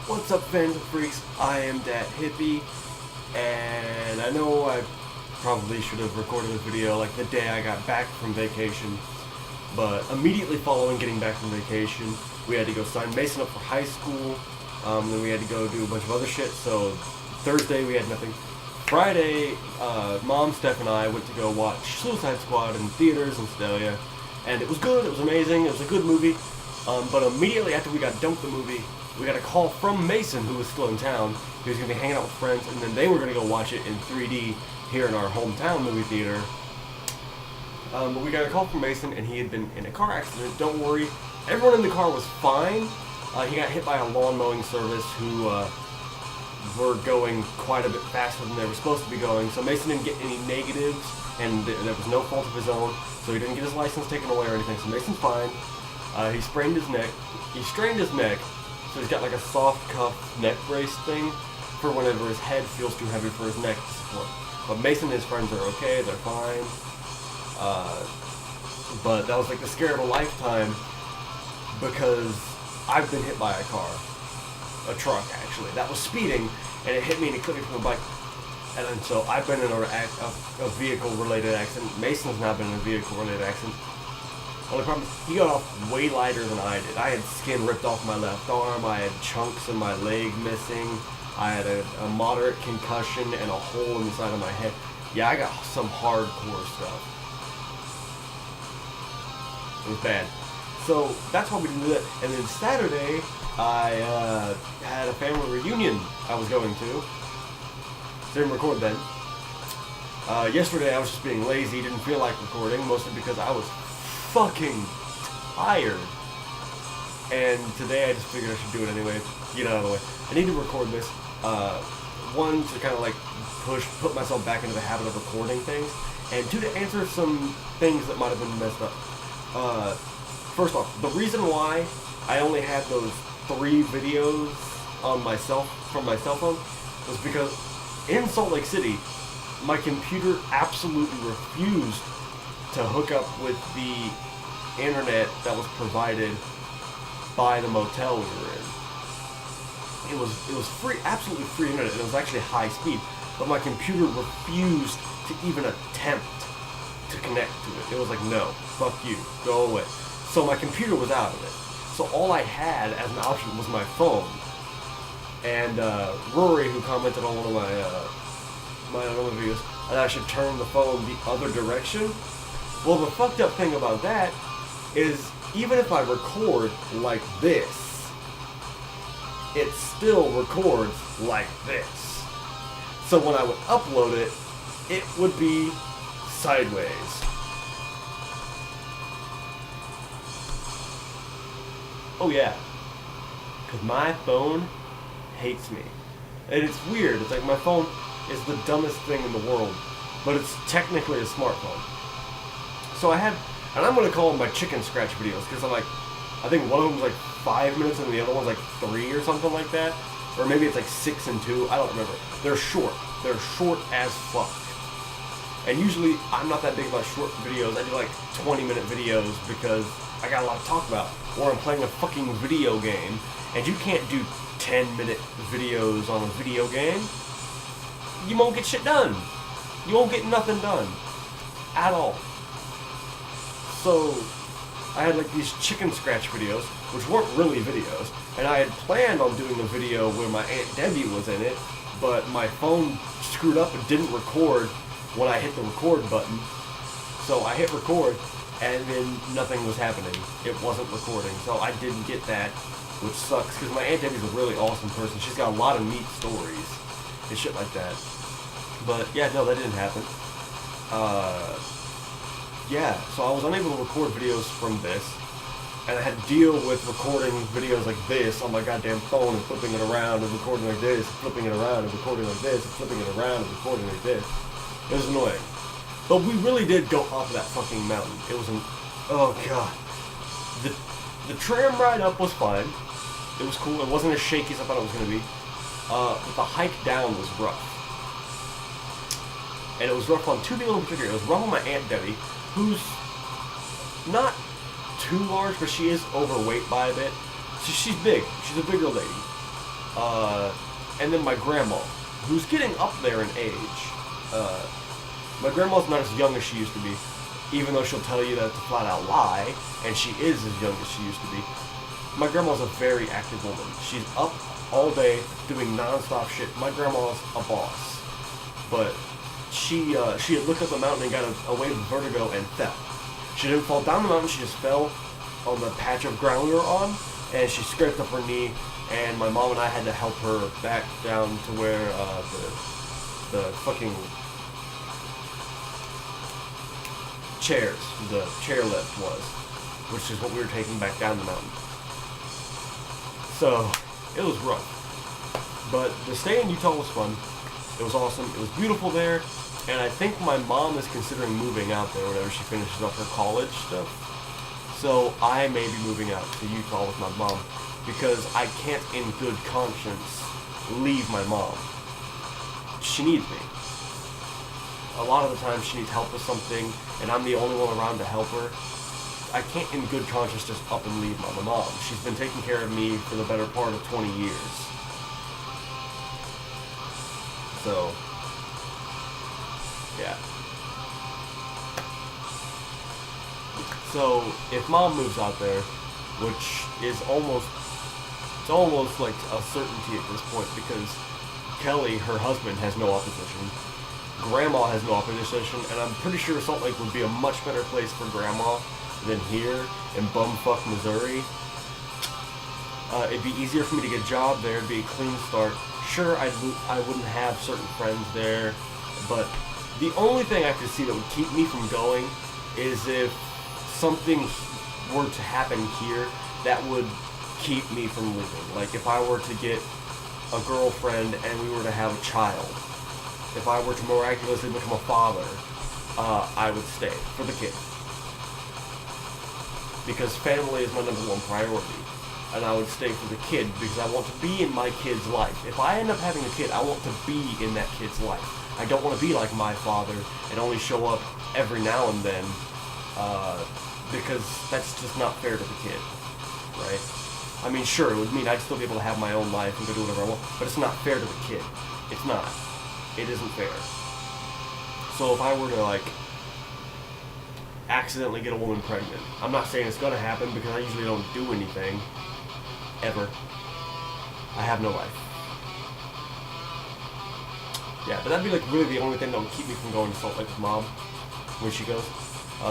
What's up, fans and freaks? I am Dat Hippie, and I know I probably should have recorded a video like the day I got back from vacation, but immediately following getting back from vacation, we had to go sign Mason up for high school, then we had to go do a bunch of other shit, so Thursday we had nothing. Friday, Mom, Steph, and I went to go watch Suicide Squad in theaters in Sedalia, and it was good, it was amazing, it was a good movie, but immediately after we got done with the movie, we got a call from Mason, who was still in town. He was going to be hanging out with friends, and then they were going to go watch it in 3D here in our hometown movie theater. But we got a call from Mason, and he had been in a car accident. Don't worry, everyone in the car was fine. He got hit by a lawn mowing service who were going quite a bit faster than they were supposed to be going. So Mason didn't get any negatives, and there was no fault of his own. So he didn't get his license taken away or anything. So Mason's fine. He sprained his neck. He strained his neck. So he's got like a soft cuff neck brace thing for whenever his head feels too heavy for his neck to support. But Mason and his friends are okay, they're fine. But that was like the scare of a lifetime because I've been hit by a car. A truck, actually. That was speeding, and it hit me and it clipped me from a bike. And then, so I've been in a vehicle-related accident. Mason's now been in a vehicle-related accident. Only problem is, he got off way lighter than I did. I had skin ripped off my left arm, I had chunks in my leg missing, I had a moderate concussion and a hole in the side of my head. Yeah, I got some hardcore stuff. It was bad. So, that's why we did that. And then Saturday, I had a family reunion I was going to. Didn't record then. Yesterday I was just being lazy, didn't feel like recording, mostly because I was fucking tired. And today I just figured I should do it anyway, get out of the way. I need to record this. One, to kind of like put myself back into the habit of recording things, and two, to answer some things that might have been messed up. First off, the reason why I only had those 3 videos on from my cell phone was because in Salt Lake City, my computer absolutely refused to hook up with the internet that was provided by the motel we were in. It was free, absolutely free internet, and it was actually high speed, but my computer refused to even attempt to connect to it. It was like, no, fuck you, go away. So my computer was out of it. So all I had as an option was my phone. And Rory, who commented on one of my other videos, that I should turn the phone the other direction. Well, the fucked up thing about that is, even if I record like this, it still records like this. So when I would upload it, it would be sideways. Oh yeah, because my phone hates me. And it's weird, it's like my phone is the dumbest thing in the world, but it's technically a smartphone. So I had, and I'm going to call them my chicken scratch videos, because I'm like, I think one of them's like 5 minutes and the other one's like 3 or something like that. Or maybe it's like 6 and 2, I don't remember. They're short as fuck. And usually, I'm not that big about short videos. I do like 20-minute videos because I got a lot to talk about. Or I'm playing a fucking video game, and you can't do 10-minute videos on a video game. You won't get shit done. You won't get nothing done. At all. So, I had like these chicken scratch videos, which weren't really videos, and I had planned on doing a video where my Aunt Debbie was in it, but my phone screwed up and didn't record when I hit the record button. So I hit record, and then nothing was happening. It wasn't recording, so I didn't get that, which sucks, because my Aunt Debbie's a really awesome person. She's got a lot of neat stories and shit like that. But yeah, no, that didn't happen. Yeah, so I was unable to record videos from this, and I had to deal with recording videos like this on my goddamn phone and flipping it around and recording like this, flipping it around and recording like this, and flipping it around and recording like this. It was annoying. But we really did go up that fucking mountain. It was oh god. The tram ride up was fine. It was cool. It wasn't as shaky as I thought it was going to be. But the hike down was rough. And it was rough on 2 people in particular. It was rough on my Aunt Debbie, who's not too large, but she is overweight by a bit. So she's big. She's a bigger lady. and then my grandma, who's getting up there in age. My grandma's not as young as she used to be, even though she'll tell you that it's a flat-out lie, and she is as young as she used to be. My grandma's a very active woman. She's up all day doing non-stop shit. My grandma's a boss, but she had looked up the mountain and got a wave of vertigo and fell. She didn't fall down the mountain, she just fell on the patch of ground we were on, and she scraped up her knee, and my mom and I had to help her back down to where the fucking chairs, the chairlift was, which is what we were taking back down the mountain. So, it was rough. But the stay in Utah was fun. It was awesome. It was beautiful there. And I think my mom is considering moving out there whenever she finishes up her college stuff. So I may be moving out to Utah with my mom because I can't in good conscience leave my mom. She needs me. A lot of the time she needs help with something and I'm the only one around to help her. I can't in good conscience just up and leave my mom. She's been taking care of me for the better part of 20 years. So, yeah. So, if mom moves out there, which is almost like a certainty at this point because Kelly, her husband, has no opposition. Grandma has no opposition, and I'm pretty sure Salt Lake would be a much better place for Grandma than here in bumfuck Missouri. It'd be easier for me to get a job there. It'd be a clean start. Sure, I wouldn't have certain friends there, but the only thing I could see that would keep me from going is if something were to happen here that would keep me from leaving. Like if I were to get a girlfriend and we were to have a child. If I were to miraculously become a father, I would stay for the kid. Because family is my number one priority. And I would stay for the kid because I want to be in my kid's life. If I end up having a kid, I want to be in that kid's life. I don't want to be like my father and only show up every now and then because that's just not fair to the kid, right? I mean, sure, it would mean I'd still be able to have my own life and go do whatever I want, but it's not fair to the kid. It's not. It isn't fair. So if I were to, like, accidentally get a woman pregnant, I'm not saying it's gonna happen because I usually don't do anything. Ever. I have no life. Yeah, but that'd be, like, really the only thing that would keep me from going to Salt Lake with Mom when she goes.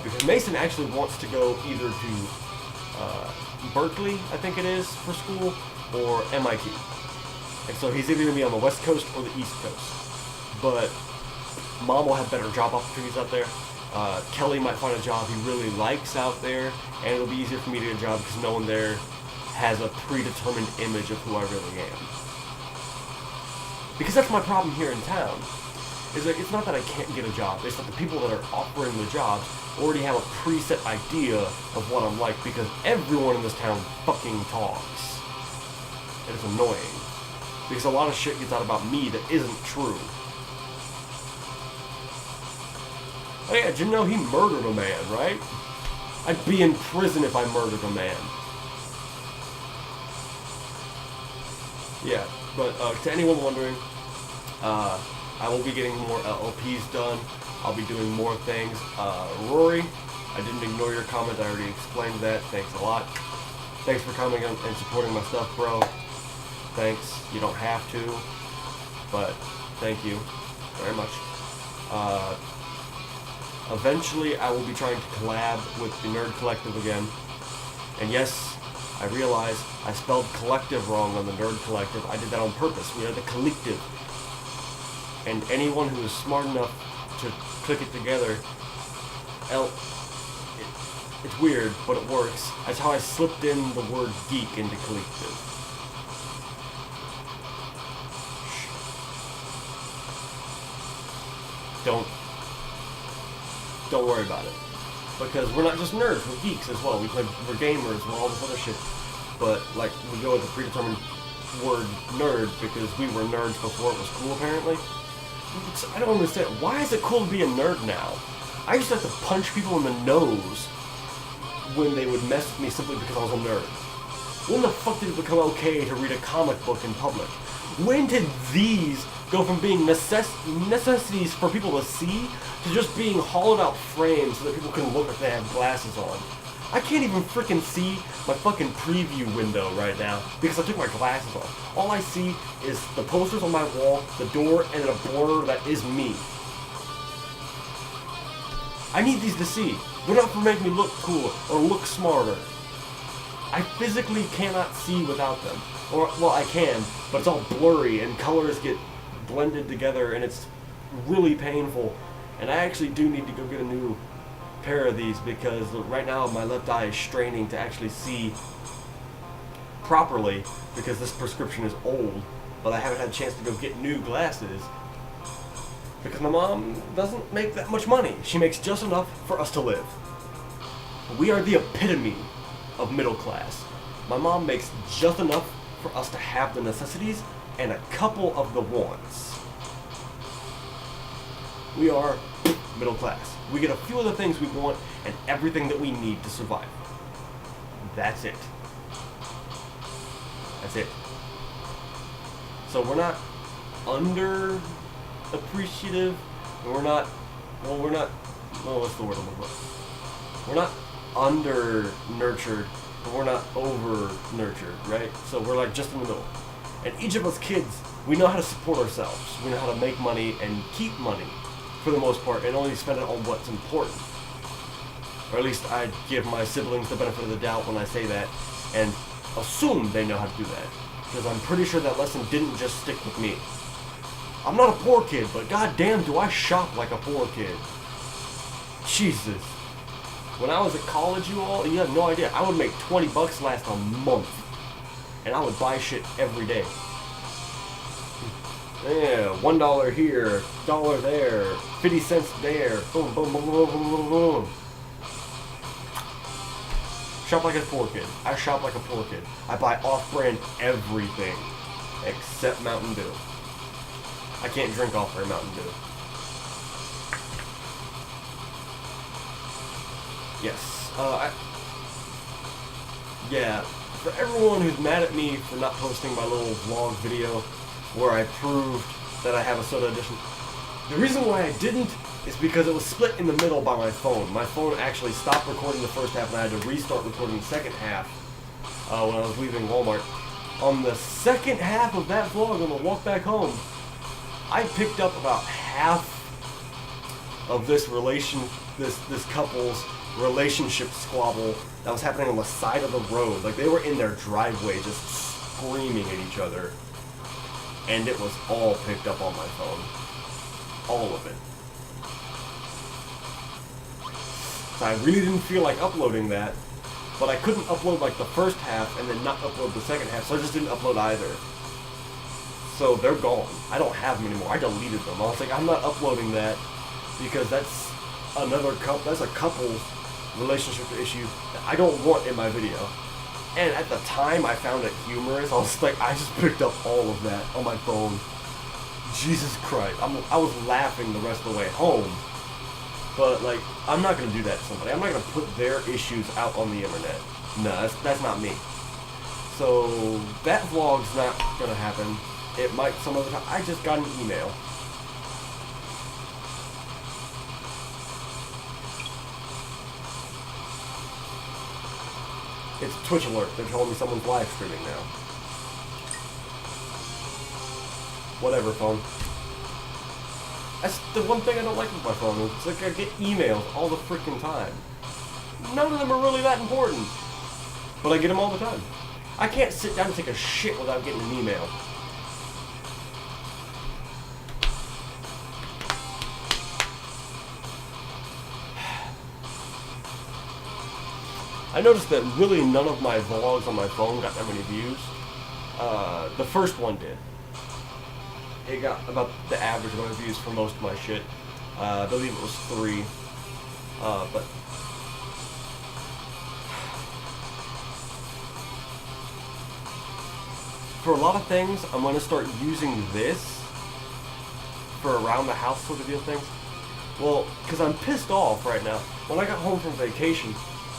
Because Mason actually wants to go either to Berkeley, I think it is, for school, or MIT. And so he's either going to be on the West Coast or the East Coast. But Mom will have better job opportunities out there. Kelly might find a job he really likes out there, and it'll be easier for me to get a job because no one there has a predetermined image of who I really am. Because that's my problem here in town. Is that it's not that I can't get a job, it's that the people that are offering the jobs already have a preset idea of what I'm like because everyone in this town fucking talks. And it's annoying. Because a lot of shit gets out about me that isn't true. Oh yeah, did you know he murdered a man, right? I'd be in prison if I murdered a man. Yeah, but to anyone wondering, I will be getting more LLPs done. I'll be doing more things. Rory, I didn't ignore your comment. I already explained that. Thanks a lot. Thanks for coming and supporting my stuff, bro. Thanks. You don't have to, but thank you very much. Eventually, I will be trying to collab with the Nerd Collective again. And yes, I realize I spelled collective wrong on the Nerd Collective. I did that on purpose. We are the collective. And anyone who is smart enough to click it together, it's weird, but it works. That's how I slipped in the word geek into collective. Don't worry about it. Because we're not just nerds, we're geeks as well. We're gamers, we're all this other shit. But, like, we go with the predetermined word nerd because we were nerds before it was cool, apparently. I don't understand. Why is it cool to be a nerd now? I used to have to punch people in the nose when they would mess with me simply because I was a nerd. When the fuck did it become okay to read a comic book in public? When did these go from being necessities for people to see to just being hollowed out frames so that people can look if they have glasses on? I can't even freaking see my fucking preview window right now because I took my glasses off. All I see is the posters on my wall, the door, and a blur that is me. I need these to see. They're not for making me look cooler or look smarter. I physically cannot see without them. Or, well, I can, but it's all blurry and colors get blended together and it's really painful. And I actually do need to go get a new pair of these because right now my left eye is straining to actually see properly because this prescription is old, but I haven't had a chance to go get new glasses because my mom doesn't make that much money. She makes just enough for us to live. We are the epitome of middle class. My mom makes just enough for us to have the necessities and a couple of the wants. We are middle class. We get a few of the things we want and everything that we need to survive. That's it. That's it. So we're not under appreciative, and we're not, what's the word I'm looking for? We're not under nurtured, but we're not over nurtured, right? So we're like just in the middle. And each of us kids, we know how to support ourselves. We know how to make money and keep money for the most part and only spend it on what's important. Or at least I give my siblings the benefit of the doubt when I say that and assume they know how to do that. Because I'm pretty sure that lesson didn't just stick with me. I'm not a poor kid, but goddamn do I shop like a poor kid. Jesus. When I was at college, you have no idea. I would make 20 bucks last a month. And I would buy shit every day. Yeah, $1 here, $1 there, 50 cents there, boom, boom, boom, boom, boom, boom, boom. Shop like a poor kid. I shop like a poor kid. I buy off-brand everything except Mountain Dew. I can't drink off-brand Mountain Dew. Yes. Yeah, for everyone who's mad at me for not posting my little vlog video where I proved that I have a soda edition, the reason why I didn't is because it was split in the middle by my phone. My phone actually stopped recording the first half and I had to restart recording the second half when I was leaving Walmart. On the second half of that vlog, on the walk back home, I picked up about half of this couple's relationship squabble that was happening on the side of the road. Like, they were in their driveway just screaming at each other. And it was all picked up on my phone. All of it. So I really didn't feel like uploading that. But I couldn't upload like the first half and then not upload the second half, so I just didn't upload either. So they're gone. I don't have them anymore. I deleted them. I was like, I'm not uploading that because that's a couple's relationship issue that I don't want in my video. And at the time, I found it humorous. I was like, I just picked up all of that on my phone. Jesus Christ. I was laughing the rest of the way home. But, like, I'm not going to do that to somebody. I'm not going to put their issues out on the internet. No, that's not me. So, that vlog's not going to happen. It might some other time. I just got an email. It's Twitch alert. They're telling me someone's live streaming now. Whatever, phone. That's the one thing I don't like with my phone. It's like I get emails all the freaking time. None of them are really that important. But I get them all the time. I can't sit down and take a shit without getting an email. I noticed that really none of my vlogs on my phone got that many views. The first one did. It got about the average amount of views for most of my shit. I believe it was 3. But for a lot of things, I'm going to start using this for around the house sort of deal things. Well, because I'm pissed off right now. When I got home from vacation,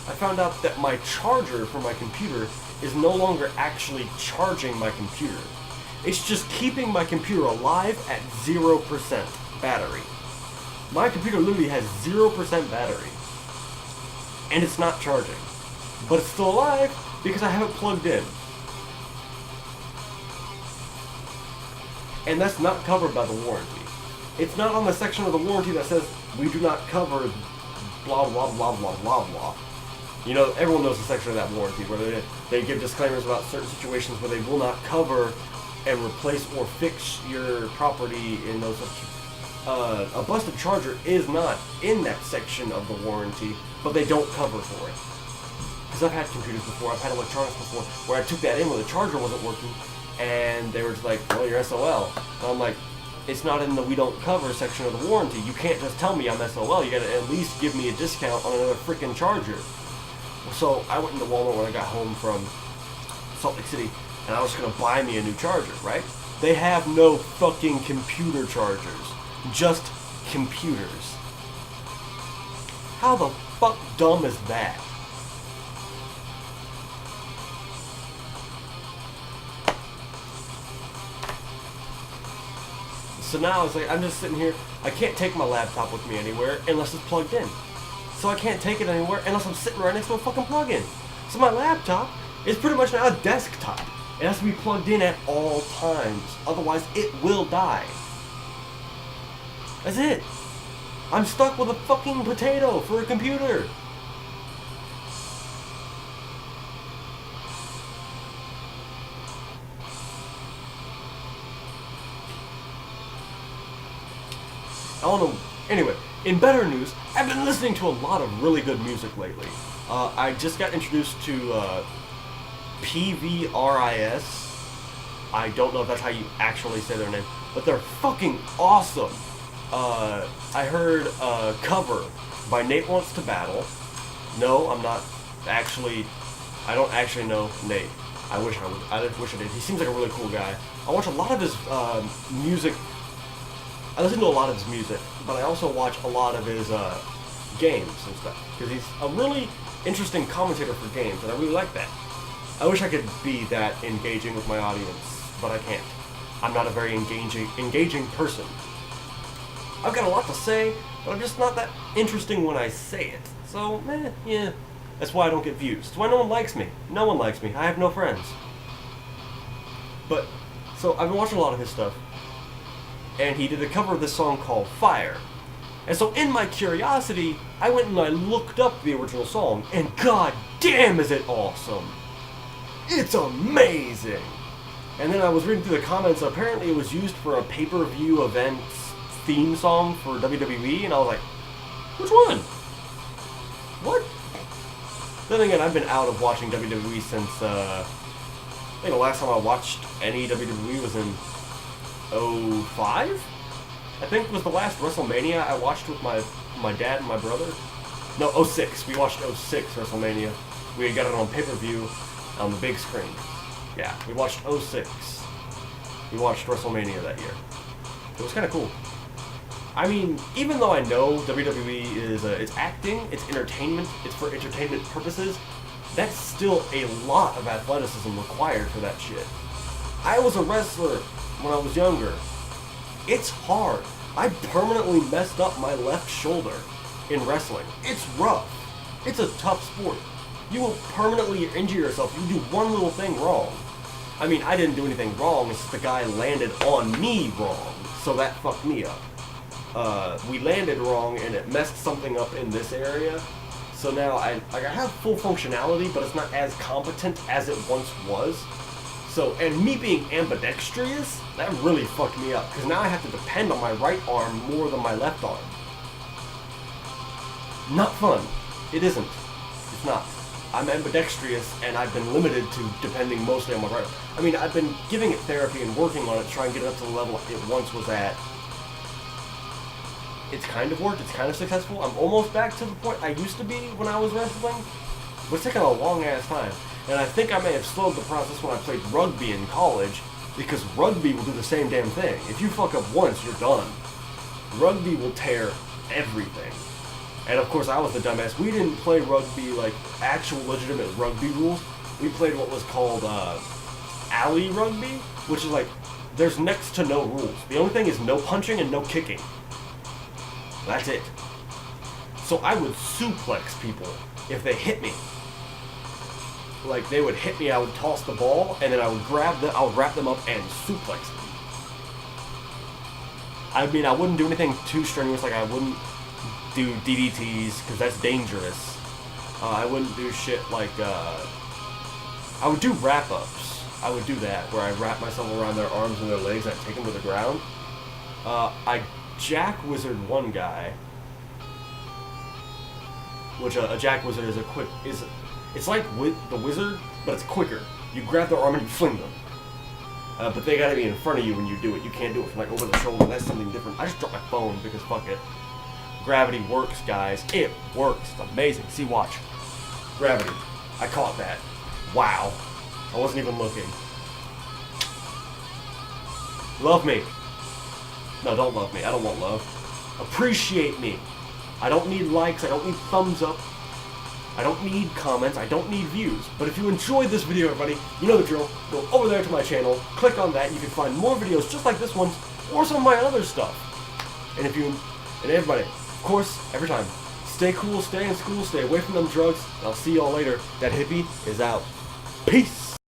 I found out that my charger for my computer is no longer actually charging my computer. It's just keeping my computer alive at 0% battery. My computer literally has 0% battery. And it's not charging. But it's still alive because I have it plugged in. And that's not covered by the warranty. It's not on the section of the warranty that says, we do not cover blah blah blah blah blah blah. You know, everyone knows the section of that warranty where they give disclaimers about certain situations where they will not cover and replace or fix your property in those. A busted charger is not in that section of the warranty, but they don't cover for it. Because I've had computers before, I've had electronics before, where I took that in when the charger wasn't working, and they were just like, well, you're SOL. And I'm like, it's not in the we don't cover section of the warranty. You can't just tell me I'm SOL. You gotta at least give me a discount on another freaking charger. So I went into Walmart when I got home from Salt Lake City, and I was gonna buy me a new charger, right? They have no fucking computer chargers. Just computers. How the fuck dumb is that? So now it's like, I'm just sitting here, I can't take my laptop with me anywhere unless it's plugged in. So I can't take it anywhere unless I'm sitting right next to a fucking plug-in. So my laptop is pretty much now a desktop. It has to be plugged in at all times, otherwise it will die. That's it. I'm stuck with a fucking potato for a computer. I don't know. Anyway, in better news, I've been listening to a lot of really good music lately. I just got introduced to PVRIS. I don't know if that's how you actually say their name, but they're fucking awesome. I heard a cover by Nate Wants to Battle. No, I'm not actually. I don't actually know Nate. I wish I would. I wish I did. He seems like a really cool guy. I watch a lot of his music. I listen to a lot of his music, but I also watch a lot of his games and stuff because he's a really interesting commentator for games, and I really like that. I wish I could be that engaging with my audience, but I can't. I'm not a very engaging person. I've got a lot to say, but I'm just not that interesting when I say it. So, yeah. That's why I don't get views. That's why no one likes me. No one likes me. I have no friends. But, so I've been watching a lot of his stuff, and he did a cover of this song called Fire. And so in my curiosity, I went and I looked up the original song, and god damn is it awesome! It's amazing! And then I was reading through the comments, apparently it was used for a pay-per-view event theme song for WWE, and I was like, which one? What? Then again, I've been out of watching WWE since, I think the last time I watched any WWE was in 05? I think was the last WrestleMania I watched with my dad and my brother. No, 06. We watched 06 WrestleMania. We got it on pay-per-view on the big screen. Yeah, we watched 06. We watched WrestleMania that year. It was kind of cool. I mean, even though I know WWE is it's acting, it's entertainment, it's for entertainment purposes, that's still a lot of athleticism required for that shit. I was a wrestler when I was younger. It's hard. I permanently messed up my left shoulder in wrestling. It's rough. It's a tough sport. You will permanently injure yourself if you do one little thing wrong. I mean, I didn't do anything wrong, it's just the guy landed on me wrong, so that fucked me up. We landed wrong and it messed something up in this area. So now I have full functionality, but it's not as competent as it once was. So, and me being ambidextrous, that really fucked me up, because now I have to depend on my right arm more than my left arm. Not fun. It isn't. It's not. I'm ambidextrous, and I've been limited to depending mostly on my right arm. I mean, I've been giving it therapy and working on it to try and get it up to the level it once was at. It's kind of worked, it's kind of successful. I'm almost back to the point I used to be when I was wrestling, but it's taken a long ass time. And I think I may have slowed the process when I played rugby in college, because rugby will do the same damn thing. If you fuck up once, you're done. Rugby will tear everything. And of course I was the dumbass. We didn't play rugby like actual legitimate rugby rules. We played what was called alley rugby, which is like there's next to no rules. The only thing is no punching and no kicking. That's it. So I would suplex people if they hit me. Like they would hit me, I would toss the ball, and then I would grab them, I would wrap them up and suplex them. I mean, I wouldn't do anything too strenuous, like I wouldn't do DDTs, because that's dangerous. I wouldn't do shit like, I would do wrap-ups. I would do that, where I wrap myself around their arms and their legs, and I take them to the ground. I Jack Wizard one guy, which a Jack Wizard is it's like the Wizard, but it's quicker. You grab their arm and you fling them. But they gotta be in front of you when you do it. You can't do it from like over the shoulder. That's something different. I just dropped my phone because fuck it. Gravity works, guys. It works. It's amazing. See, watch. Gravity. I caught that. Wow. I wasn't even looking. Love me. No, don't love me. I don't want love. Appreciate me. I don't need likes. I don't need thumbs up. I don't need comments. I don't need views. But if you enjoyed this video, everybody, you know the drill. Go over there to my channel. Click on that. You can find more videos just like this one or some of my other stuff. And everybody, of course, every time, stay cool, stay in school, stay away from them drugs. I'll see y'all later. That hippie is out. Peace.